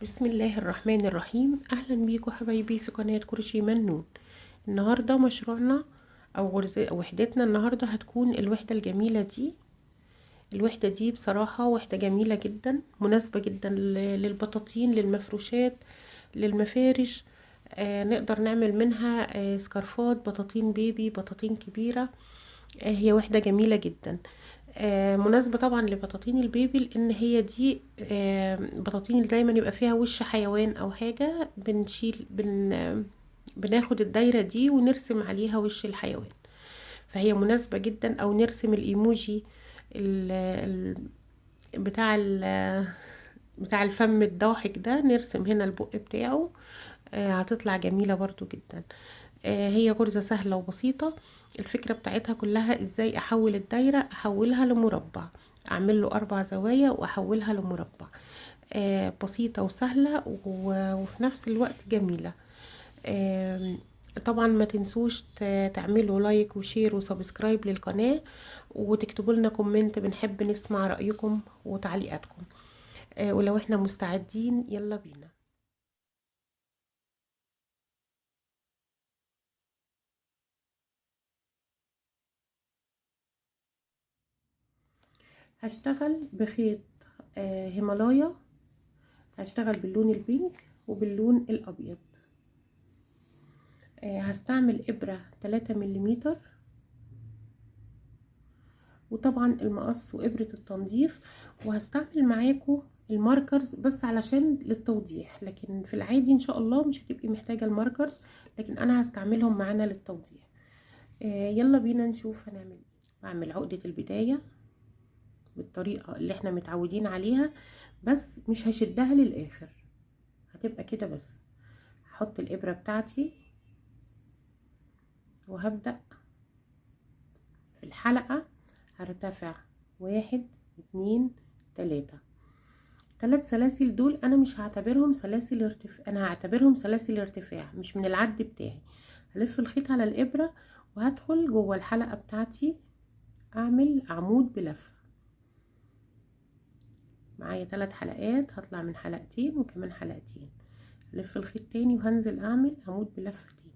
بسم الله الرحمن الرحيم. اهلا بيكم حبايبي في قناة كروشيه منون. النهاردة مشروعنا او وحدتنا النهاردة هتكون الوحدة الجميلة دي. الوحدة دي بصراحة وحدة جميلة جدا، مناسبة جدا للبطاطين، للمفروشات، للمفارش. نقدر نعمل منها سكارفات، بطاطين بيبي، بطاطين كبيرة. هي وحدة جميلة جدا. مناسبة طبعا لبطاطين البيبي، لان هي دي بطاطين اللي دايما يبقى فيها وش حيوان او حاجة، بناخد الدايرة دي ونرسم عليها وش الحيوان. فهي مناسبة جدا. او نرسم الايموجي ال ال بتاع بتاع الفم الضاحك ده، نرسم هنا البق بتاعه. هتطلع جميلة برضو جدا. هي غرزة سهلة وبسيطة. الفكرة بتاعتها كلها ازاي احول الدايرة، احولها لمربع، اعمل له 4 زوايا واحولها لمربع. بسيطة وسهلة وفي نفس الوقت جميلة. طبعا ما تنسوش تعملوا لايك وشير وسبسكرايب للقناة، وتكتبوا لنا كومنت، بنحب نسمع رأيكم وتعليقاتكم. ولو احنا مستعدين يلا بينا. هشتغل بخيط هيمالايا. هشتغل باللون البينك وباللون الابيض. هستعمل ابرة 3 مليمتر، وطبعا المقص وابرة التنظيف. وهستعمل معاكم الماركرز بس علشان للتوضيح، لكن في العادي ان شاء الله مش هتبقي محتاجة الماركرز، لكن انا هستعملهم معانا للتوضيح. يلا بينا نشوف هنعمل ايه. بعمل عقدة البداية بالطريقة اللي احنا متعودين عليها، بس مش هشدها للاخر، هتبقى كده بس. هحط الابرة بتاعتي وهبدأ في الحلقة. هرتفع 1 2 3. 3 سلاسل دول انا مش هعتبرهم سلاسل ارتفاع، انا هعتبرهم سلاسل ارتفاع مش من العد بتاعي. هلف الخيط على الابرة وهدخل جوه الحلقة بتاعتي، اعمل عمود بلفة. معايا 3 حلقات، هطلع من حلقتين وكمان حلقتين، هلف الخيط تاني وهنزل اعمل عمود بلفة تاني.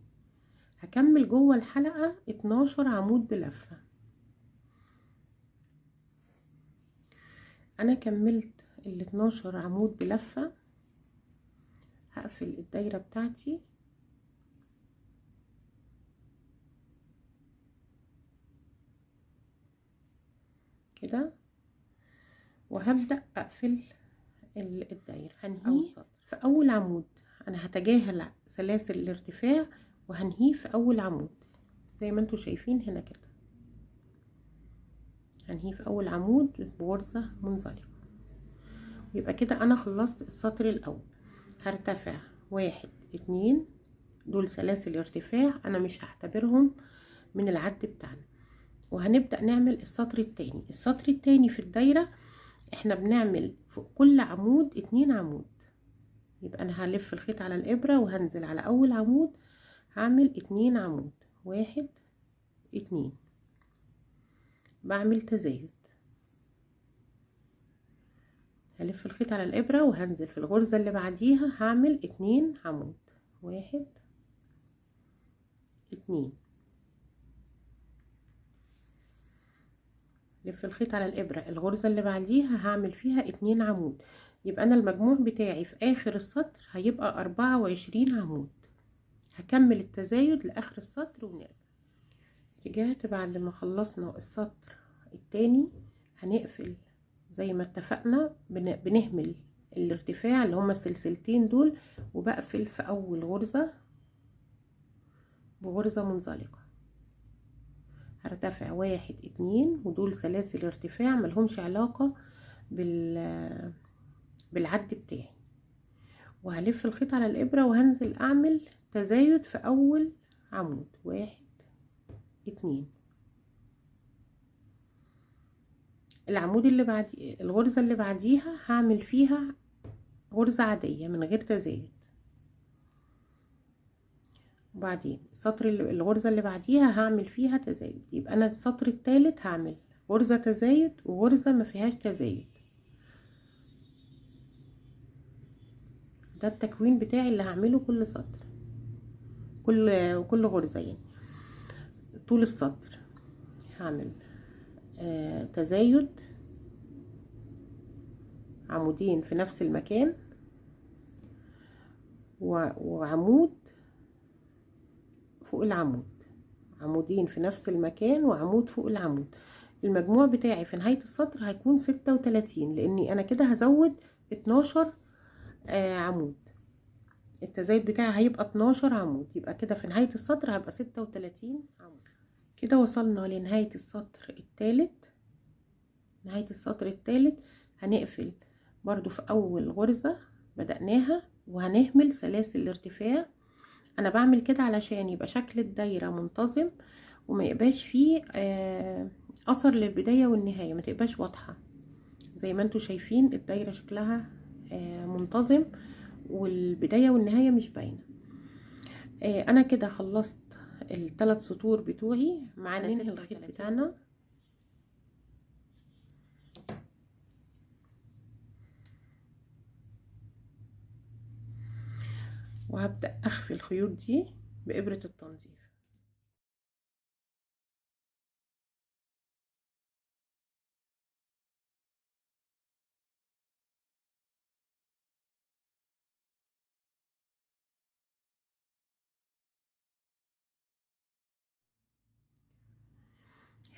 هكمل جوه الحلقة 12 عمود بلفة. انا كملت ال 12 عمود بلفة. هقفل الدايرة بتاعتي كده، وهبدأ اقفل الدايرة. هنهيه في اول عمود. انا هتجاهل سلاسل الارتفاع وهنهيه في اول عمود زي ما انتوا شايفين هنا كده. هنهيه في اول عمود بغرزة منزلقة. يبقى كده انا خلصت السطر الاول. هرتفع 1 2، دول سلاسل ارتفاع انا مش هعتبرهم من العد بتاعنا. وهنبدأ نعمل السطر التاني. السطر التاني في الدايرة احنا بنعمل فوق كل عمود 2 عمود. يبقى انا هلف الخيط على الابرة وهنزل على اول عمود، هعمل 2 عمود. 1 2، بعمل تزايد. هلف الخيط على الابرة وهنزل في الغرزة اللي بعديها، هعمل 2 عمود. 1 2، لف الخيط على الابرة، الغرزة اللي بعديها هعمل فيها 2 عمود. يبقى انا المجموع بتاعي في اخر السطر هيبقى 24 عمود. هكمل التزايد لاخر السطر ونرجع. رجعت بعد ما خلصنا السطر التاني. هنقفل زي ما اتفقنا، بنهمل الارتفاع اللي هما السلسلتين دول، وبقفل في اول غرزة بغرزة منزلقة. هرتفع 1 2، ودول سلاسل ارتفاع ملهمش علاقة بالعد بتاعي. وهلف الخيط على الابرة وهنزل اعمل تزايد في اول عمود. 1 2، العمود اللي بعد الغرزة اللي بعديها هعمل فيها غرزة عادية من غير تزايد. وبعدين الغرزة اللي بعديها هعمل فيها تزايد. يبقى انا السطر الثالث هعمل غرزة تزايد وغرزة ما فيهاش تزايد. ده التكوين بتاعي اللي هعمله كل سطر، كل غرزة يعني طول السطر هعمل تزايد عمودين في نفس المكان وعمود فوق العمود، عمودين في نفس المكان وعمود فوق العمود. المجموع بتاعي في نهاية السطر هيكون 36 لاني انا كده هزود 12 عمود. التزايد بتاعي هيبقى 12 عمود، يبقى كده في نهاية السطر هيبقى 36 عمود. كده وصلنا لنهاية السطر الثالث. نهاية السطر الثالث هنقفل برضو في اول غرزة بدأناها وهنهمل سلاسل الارتفاع. انا بعمل كده علشان يبقى شكل الدايرة منتظم وما يبقاش فيه اثر للبداية والنهاية، ما تبقاش واضحة. زي ما انتوا شايفين الدايرة شكلها منتظم والبداية والنهاية مش باينة. انا كده خلصت الثلاث سطور بتوعي. معانا ننهي الخيط بتاعنا. وهبدأ اخفي الخيوط دي بإبرة التنظيف.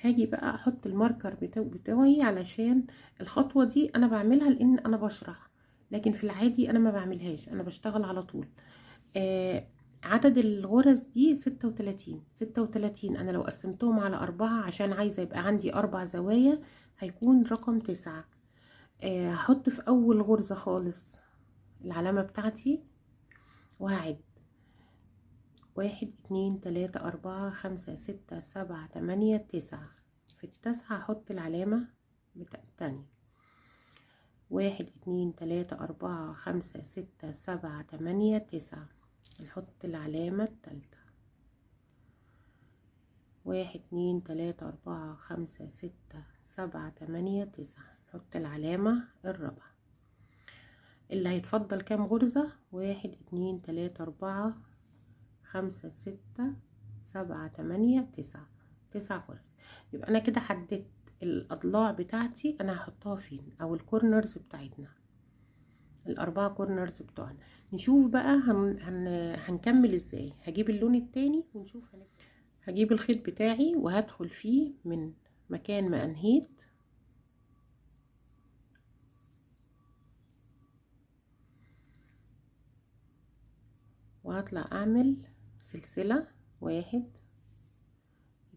هاجي بقى احط الماركر بتاعي علشان الخطوة دي انا بعملها لان انا بشرح، لكن في العادي انا ما بعملهاش، انا بشتغل على طول. عدد الغرز دي 36. انا لو قسمتهم على 4 عشان عايزة يبقى عندي 4 زوايا هيكون رقم 9. هحط في اول غرزة خالص العلامة بتاعتي وهعد 1 2 3 4 5 6 7 8 9. في التاسعة هحط العلامة التانية 1 2 3 4 5 6 7 8 9. نحط العلامة التالتة 1 2 3 4 5 6 7 8 9. نحط العلامة الرابعة. اللي هيتفضل كام غرزة؟ 1 2 3 4 5 6 7 8 9. 9 غرز. يبقى انا كده حددت الاضلاع بتاعتي انا هحطها فين، او الكورنرز بتاعتنا، الاربعه كورنرز بتوعنا. نشوف بقى هنكمل ازاي. هجيب اللون التاني ونشوف هجيب الخيط بتاعي وهدخل فيه من مكان ما انهيت وهطلع اعمل سلسلة 1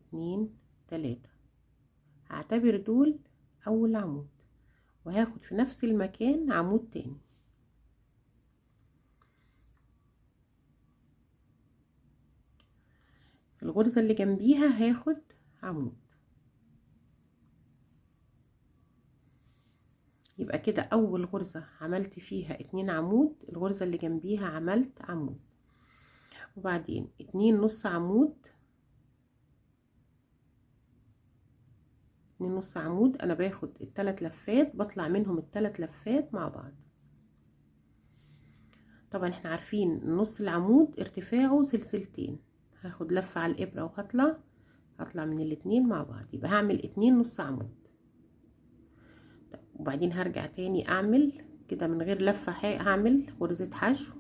2 3. هعتبر دول اول عمود وهاخد في نفس المكان عمود تاني. في الغرزة اللي جنبيها هاخد عمود. يبقى كده اول غرزة عملت فيها 2 عمود، الغرزة اللي جنبيها عملت عمود، وبعدين 2 نص عمود. 2 نص عمود انا باخد الثلاث لفات بطلع منهم الثلاث لفات مع بعض. طبعا احنا عارفين نص العمود ارتفاعه سلسلتين، هاخد لفة على الابرة هطلع من الاتنين مع بعض، يبقى هعمل 2 نص عمود. وبعدين هرجع تاني اعمل كده من غير لفة، هعمل غرزة حشو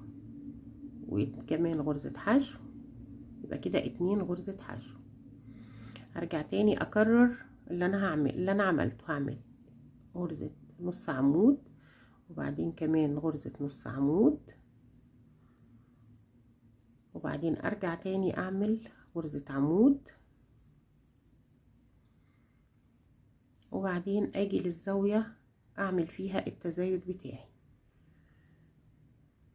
وكمان غرزة حشو، يبقى كده 2 غرزة حشو. هرجع تاني اكرر اللي انا عملته، هعمل غرزة نص عمود وبعدين كمان غرزة نص عمود، وبعدين ارجع تاني اعمل غرزة عمود، وبعدين اجي للزاوية اعمل فيها التزايد بتاعي.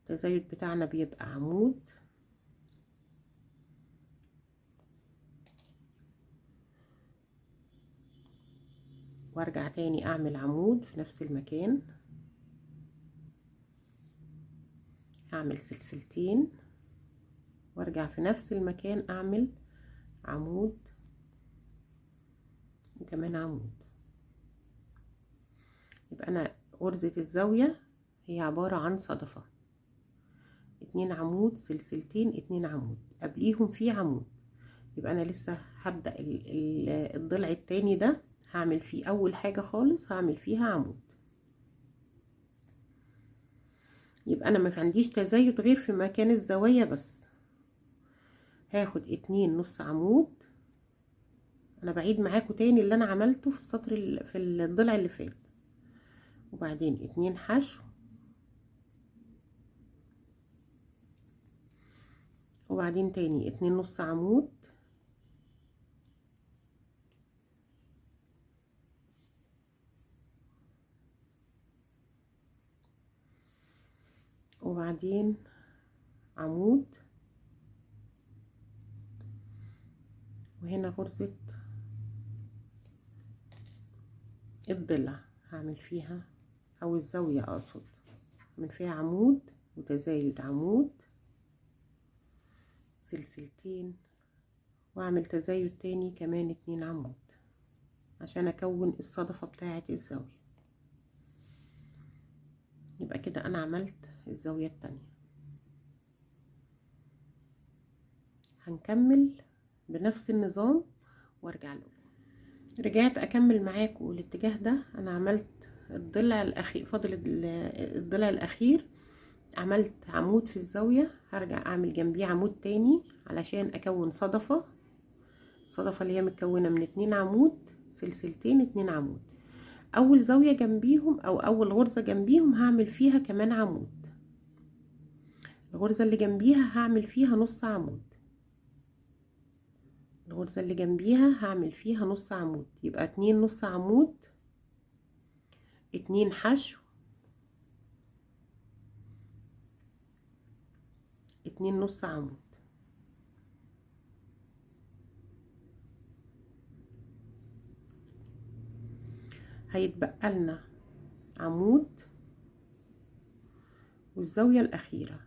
التزايد بتاعنا بيبقى عمود وارجع تاني اعمل عمود في نفس المكان، اعمل سلسلتين وارجع في نفس المكان اعمل عمود وكمان عمود. يبقى انا غرزة الزاوية هي عبارة عن صدفة، 2 عمود، سلسلتين، 2 عمود، قبليهم في عمود. يبقى انا لسه هبدأ الضلع التاني ده هعمل فيه اول حاجة خالص هعمل فيها عمود. يبقى انا ما عنديش تزايد غير في مكان الزوايا بس. هاخد 2 نص عمود. انا بعيد معاكم تاني اللي انا عملته في السطر في الضلع اللي فات. وبعدين 2 حشو، وبعدين تاني 2 نص عمود، وبعدين عمود، وهنا غرزة الضلع هعمل فيها او الزاوية اقصد، هعمل فيها عمود وتزايد عمود، سلسلتين، واعمل تزايد تاني كمان 2 عمود عشان اكون الصدفة بتاعة الزاوية. يبقى كده انا عملت الزاوية التانية. هنكمل بنفس النظام وارجع لكم. رجعت اكمل معاكم الاتجاه ده. انا عملت الضلع الاخير، فاضل الضلع الاخير، عملت عمود في الزاوية، هرجع اعمل جنبيه عمود تاني علشان اكون صدفة. الصدفة اللي هي متكونة من 2 عمود، سلسلتين، 2 عمود. اول زاوية جنبيهم او اول غرزة جنبيهم هعمل فيها كمان عمود. الغرزة اللي جنبيها هعمل فيها نص عمود. الغرزة اللي جنبيها هعمل فيها نص عمود. يبقى 2 نص عمود، 2 حشو، 2 نص عمود. هيتبقى لنا عمود والزاوية الأخيرة.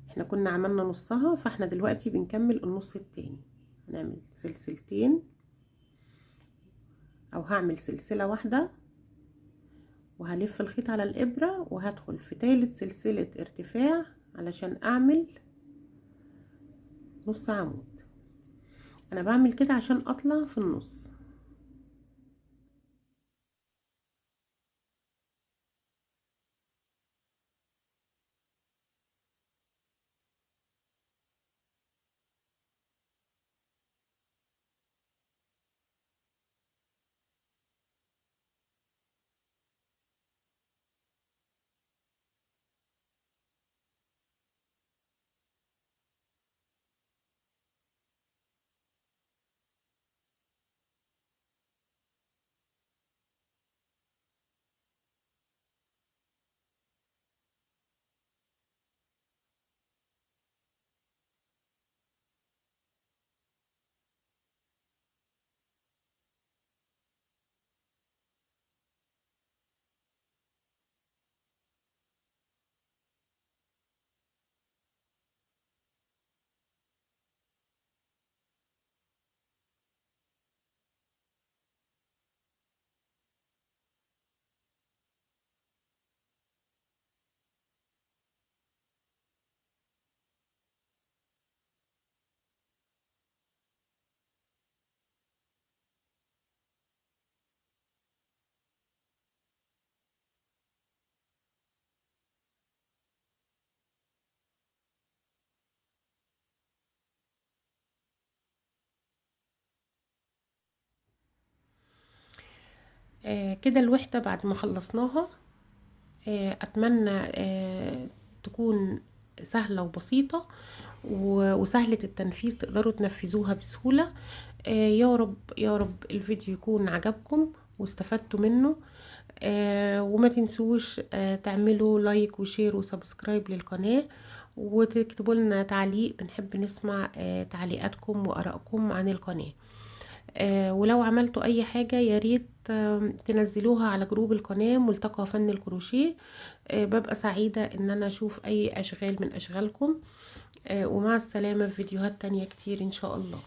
احنا كنا عملنا نصها، فاحنا دلوقتي بنكمل النص التاني. هنعمل سلسلتين او هعمل سلسلة واحدة، وهلف الخيط على الإبرة وهدخل في تالت سلسلة ارتفاع علشان اعمل نص عمود. انا بعمل كده عشان اطلع في النص. كده الوحدة بعد ما خلصناها. اتمنى تكون سهلة وبسيطة وسهلة التنفيذ، تقدروا تنفذوها بسهولة. يا رب يا رب الفيديو يكون عجبكم واستفدتوا منه. وما تنسوش تعملوا لايك وشير وسبسكرايب للقناة، وتكتبوا لنا تعليق. بنحب نسمع تعليقاتكم وآرائكم عن القناة. ولو عملتوا اي حاجة يا ريت تنزلوها على جروب القناة ملتقى فن الكروشيه. ببقى سعيدة ان انا اشوف اي اشغال من اشغالكم. ومع السلامة في فيديوهات تانية كتير ان شاء الله.